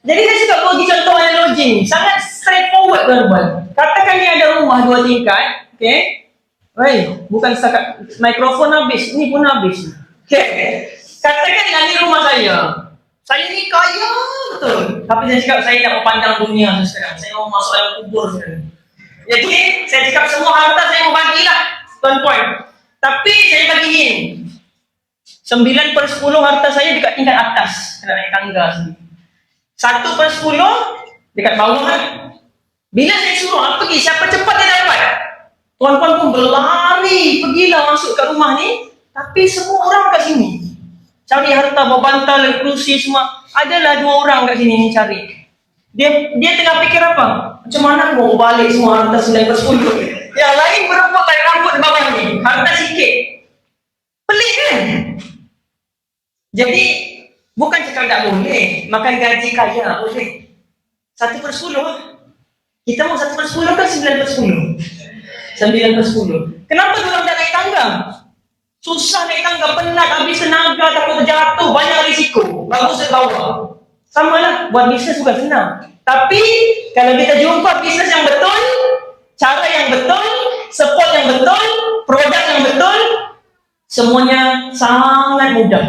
Jadi saya suka bagi contoh analogi ni. Sangat straightforward tuan-tuan. Katakan ni ada rumah 2 tingkat. Okay. Bukan setakat mikrofon habis. Ni pun habis. Okay. Katakanlah ni rumah saya. Saya ni kaya betul. Tapi saya cakap saya nak memandang dunia sekarang. Saya mau masuk dalam kubur sekarang. Jadi saya cakap semua harta saya mau bagilah tuan-puan. Tapi saya bagi ni 9/10 harta saya dekat tingkat atas. Kena naik tangga sini. 1/10 dekat bawah. Bila saya suruh pergi, siapa cepat dia dapat? Tuan-tuan pun berlari, pergilah masuk kat rumah ni. Tapi semua orang kat sini cari harta, bawa bantal, kerusi semua. Adalah 2 orang kat sini ni cari. Dia tengah fikir apa? Macam mana mau balik semua harta 9/10? Yang lain berebut tarik rambut di bawah ni. Harta sikit. Pelik kan? Jadi bukan cakap tak boleh makan gaji kaya, boleh 1/10. Kita mau 1/10 kan 9/10. 9/10. Kenapa orang tak naik tangga? Susah naik tangga, penat, habis tenaga, takut terjatuh, banyak risiko. Bagus ke bawah. Sama lah, buat bisnes bukan senang. Tapi kalau kita jumpa bisnes yang betul, cara yang betul, support yang betul, produk yang betul, semuanya sangat mudah.